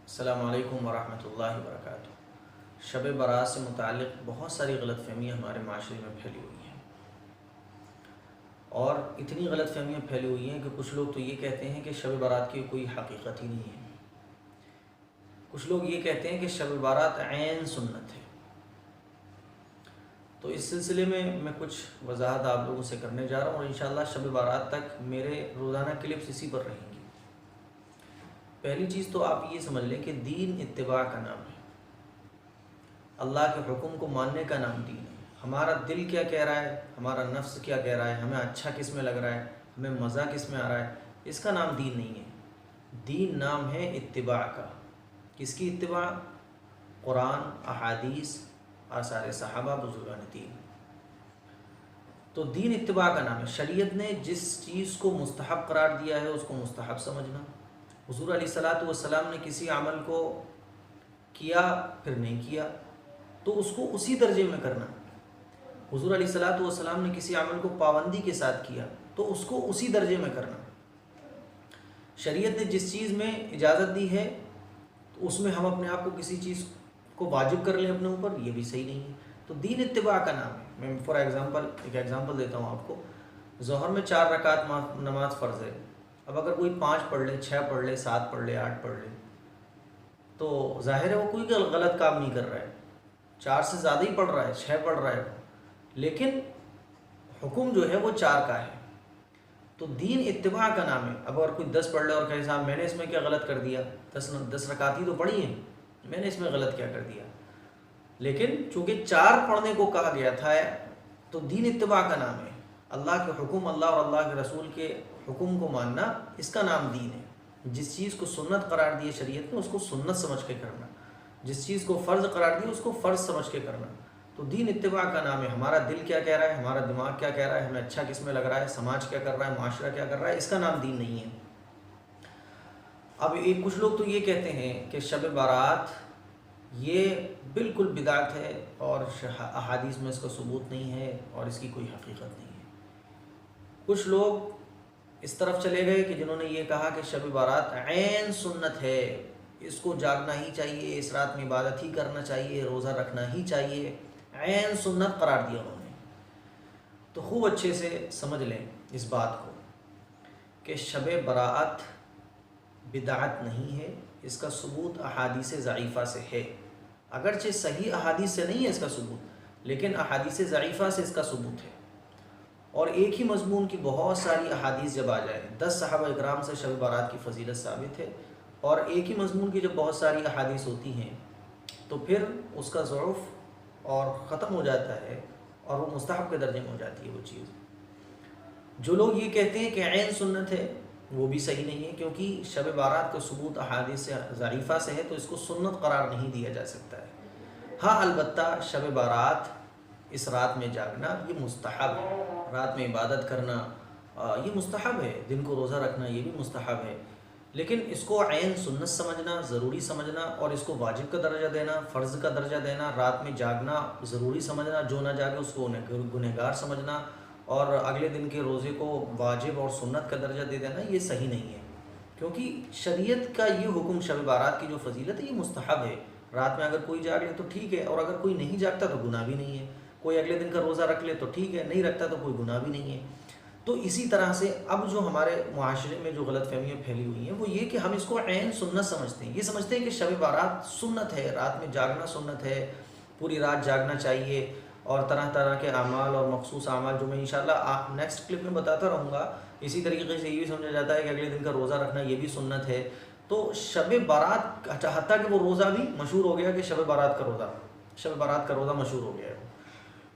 अस्सलामु अलैकुम वरहमतुल्लाहि वबरकातुहू। शब बारात से मुताल्लिक़ बहुत सारी गलतफ़हमियाँ हमारे माशरे में फैली हुई हैं, और इतनी गलतफ़हमियाँ फैली हुई हैं कि कुछ लोग तो ये कहते हैं कि शब बारात की कोई हकीकत ही नहीं है। कुछ लोग ये कहते हैं कि शब बारात ऐन सुन्नत है। तो इस सिलसिले में मैं कुछ वजाहत आप लोगों से करने जा रहा हूँ, और इंशाअल्लाह शब बारात तक मेरे रोज़ाना क्लिप्स इसी पर रहेंगी। पहली चीज़ तो आप ये समझ लें कि दीन इत्तिबा का नाम है, अल्लाह के हुक्म को मानने का नाम दीन है। हमारा दिल क्या कह रहा है, हमारा नफ्स क्या कह रहा है, हमें अच्छा किस में लग रहा है, हमें मज़ा किस में आ रहा है, इसका नाम दीन नहीं है। दीन नाम है इत्तिबा का। किसकी इत्तिबा? कुरान, अहादीस, आसार सहाबा, बुजुर्गान दीन। तो दीन इत्तिबा का नाम है। शरीयत ने जिस चीज़ को मुस्तहब करार दिया है उसको मुस्तहब समझना। हुज़ूर अलैहिस्सलातु वस्सलाम ने किसी अमल को किया फिर नहीं किया तो उसको उसी दर्जे में करना। हुज़ूर अलैहिस्सलातु वस्सलाम ने किसी अमल को पाबंदी के साथ किया तो उसको उसी दर्जे में करना। शरीयत ने जिस चीज़ में इजाज़त दी है तो उसमें हम अपने आप को किसी चीज़ को वाजिब कर लें अपने ऊपर, ये भी सही नहीं है। तो दीन इत्तिबा का नाम है। मैं फॉर एग्ज़ाम्पल एक एग्ज़ाम्पल देता हूँ आपको। ज़ोहर में 4 रकात नमाज फ़र्ज़ है। अब अगर कोई 5 पढ़ ले, 6 पढ़ ले, 7 पढ़ ले, 8 पढ़ ले, तो ज़ाहिर है वो कोई गलत काम नहीं कर रहा है। 4 से ज़्यादा ही पढ़ रहा है, 6 पढ़ रहा है, लेकिन हुक्म जो है वो 4 का है। तो दीन इत्तिबा का नाम है। अब अगर कोई 10 पढ़ ले और कहे साहब मैंने इसमें क्या गलत कर दिया, 10 रकात ही तो पढ़ी हैं, मैंने इसमें गलत क्या कर दिया। लेकिन चूँकि 4 पढ़ने को कहा गया था, तो दीन इत्तिबा का नाम है। अल्लाह के हुक्म, अल्लाह और अल्लाह के रसूल के हुक्म को मानना, इसका नाम दीन है। जिस चीज़ को सुन्नत करार दी है शरीयत ने उसको सुन्नत समझ के करना, जिस चीज़ को फ़र्ज़ करार दी उसको फ़र्ज़ समझ के करना। तो दीन इत्तिबा का नाम है। हमारा दिल क्या कह रहा है, हमारा दिमाग क्या कह रहा है, हमें अच्छा किस में लग रहा है, समाज क्या कर रहा है, माशरा क्या कर रहा है, इसका नाम दीन नहीं है। अब एक कुछ लोग तो ये कहते हैं कि शब बारात ये बिल्कुल बिदात है और अहादीस में इसका सबूत नहीं है और इसकी कोई हकीकत नहीं है। कुछ लोग इस तरफ चले गए कि जिन्होंने ये कहा कि शब बारात ऐन सुन्नत है, इसको जागना ही चाहिए, इस रात में इबादत ही करना चाहिए, रोज़ा रखना ही चाहिए, ऐन सुन्नत करार दिया उन्होंने। तो खूब अच्छे से समझ लें इस बात को कि शब बारात बिदात नहीं है, इसका सबूत अहादीस ज़ईफ़ा से है। अगरचे सही अहादीस से नहीं है इसका सबूत, लेकिन अहादीस ज़ईफ़ा से इसका सबूत है। और एक ही मज़मून की बहुत सारी अहादीस जब आ जाए, 10 सहाबा इकराम से शब बारात की फजीलत साबित है, और एक ही मज़मून की जब बहुत सारी अहादीस होती हैं तो फिर उसका ज़ुर्फ़ और ख़त्म हो जाता है और वो मुस्तहब के दर्जे में हो जाती है वो चीज़। जो लोग ये कहते हैं कि ऐन सुन्नत है वो भी सही नहीं है, क्योंकि शब बारात का सबूत अहादीस ज़ईफ़ा से है, तो इसको सुन्नत करार नहीं दिया जा सकता है। हाँ, अलबत्ता शब बारात, इस रात में जागना ये मुस्तहब है, रात में इबादत करना ये मुस्तहब है, दिन को रोज़ा रखना ये भी मुस्तहब है। लेकिन इसको ऐन सुन्नत समझना, ज़रूरी समझना, और इसको वाजिब का दर्जा देना, फ़र्ज़ का दर्जा देना, रात में जागना ज़रूरी समझना, जो ना जागे उसको गुनहगार समझना, और अगले दिन के रोज़े को वाजिब और सुन्नत का दर्जा दे देना, ये सही नहीं है। क्योंकि शरीयत का ये हुक्म शब बारात की जो फजीलत है ये मुस्तहब है। रात में अगर कोई जाग ले तो ठीक है, और अगर कोई नहीं जागता तो गुनाह भी नहीं है। कोई अगले दिन का रोज़ा रख ले तो ठीक है, नहीं रखता तो कोई गुनाह भी नहीं है। तो इसी तरह से अब जो हमारे मुआशरे में जो गलतफहमियाँ फैली हुई हैं वो ये कि हम इसको ऐन सुन्नत समझते हैं। ये समझते हैं कि शब बारात सुन्नत है, रात में जागना सुन्नत है, पूरी रात जागना चाहिए, और तरह तरह के अमाल और मखसूस अमाल जो मैं इंशाअल्लाह नेक्स्ट क्लिप में बताता रहूँगा। इसी तरीके से ये भी समझा जाता है कि अगले दिन का रोज़ा रखना ये भी सुन्नत है। तो शब बारात, हत्ता कि वो रोज़ा भी मशहूर हो गया कि शब बारात का रोज़ा मशहूर हो गया है,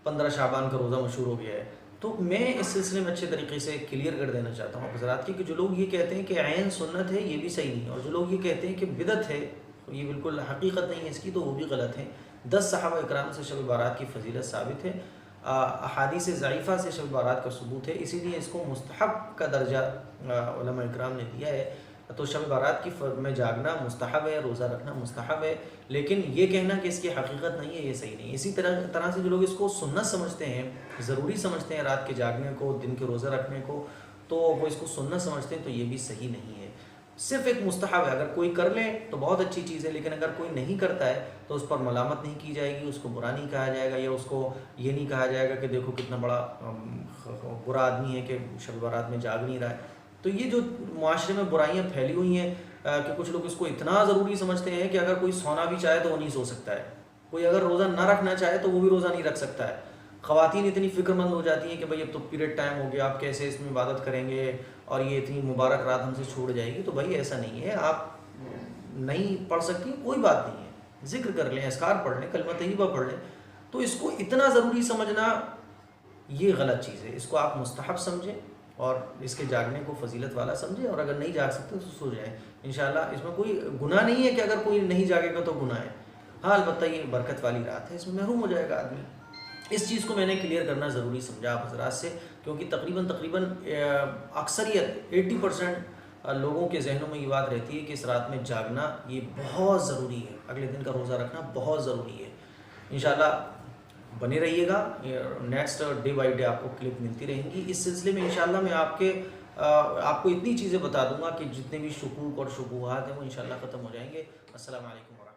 15 शाबान का रोज़ा मशहूर हो गया है। तो मैं इस सिलसिले में अच्छे तरीके से क्लियर कर देना चाहता हूँ हज़रात की कि जो लोग ये कहते हैं कि ऐन सुन्नत है ये भी सही नहीं है, और जो लोग ये कहते हैं कि बिदत है ये बिल्कुल हकीकत नहीं है इसकी, तो वो भी गलत है। 10 सहाबा इकराम से शब बारात की फजीलत साबित है, अहादीस ज़ईफ़ा से शब बारात का सबूत है, इसीलिए इसको मुस्तहब का दर्जा उलमा इकराम ने दिया है। तो शब बारात की में जागना मुस्तहब है, रोज़ा रखना मुस्तहब है, लेकिन ये कहना कि इसकी हकीकत नहीं है ये सही नहीं है। इसी तरह से जो लोग इसको सुन्नत समझते हैं, ज़रूरी समझते हैं रात के जागने को, दिन के रोज़ा रखने को, तो वो इसको सुन्नत समझते हैं, तो ये भी सही नहीं है। सिर्फ एक मुस्तहब है, अगर कोई कर ले तो बहुत अच्छी चीज़ है, लेकिन अगर कोई नहीं करता है तो उस पर मलामत नहीं की जाएगी, उसको बुरा नहीं कहा जाएगा, या उसको ये नहीं कहा जाएगा कि देखो कितना बड़ा बुरा आदमी है कि शब बारात में जाग नहीं रहा है। तो ये जो मुआशरे में बुराइयाँ फैली हुई हैं कि कुछ लोग इसको इतना ज़रूरी समझते हैं कि अगर कोई सोना भी चाहे तो वो नहीं सो सकता है, कोई अगर रोज़ा ना रखना चाहे तो वो भी रोज़ा नहीं रख सकता है। ख़वातीन इतनी फ़िक्रमंद हो जाती हैं कि भाई अब तो पीरियड टाइम हो गया, आप कैसे इसमें इबादत करेंगे और ये इतनी मुबारक रात हमसे छूट जाएगी। तो भाई ऐसा नहीं है, आप नहीं पढ़ सकती कोई बात नहीं है, ज़िक्र कर लें, अस्कार पढ़ लें, कलमा तय्यबा पढ़ लें। तो इसको इतना ज़रूरी समझना ये गलत चीज़ है, इसको आप मुस्तहब समझें और इसके जागने को फजीलत वाला समझें, और अगर नहीं जाग सकते तो सो जाएं इंशाल्लाह। इसमें कोई गुनाह नहीं है कि अगर कोई नहीं जागेगा तो गुनाह है। हाँ, अलबत्ता ये बरकत वाली रात है, इसमें महरूम हो जाएगा आदमी। इस चीज़ को मैंने क्लियर करना ज़रूरी समझा आप हज़रात से, क्योंकि तकरीबन अक्सरियत 80% लोगों के जहनों में ये बात रहती है कि इस रात में जागना ये बहुत ज़रूरी है, अगले दिन का रोज़ा रखना बहुत ज़रूरी है। इंशाल्लाह बने रहिएगा, नेक्स्ट डे बाई डे आपको क्लिप मिलती रहेंगी। इस सिलसिले में इंशाल्लाह मैं आपको इतनी चीज़ें बता दूंगा कि जितने भी शुकूक और शुबुहात हैं वो इंशाल्लाह ख़त्म हो जाएंगे। अस्सलाम वालेकुम।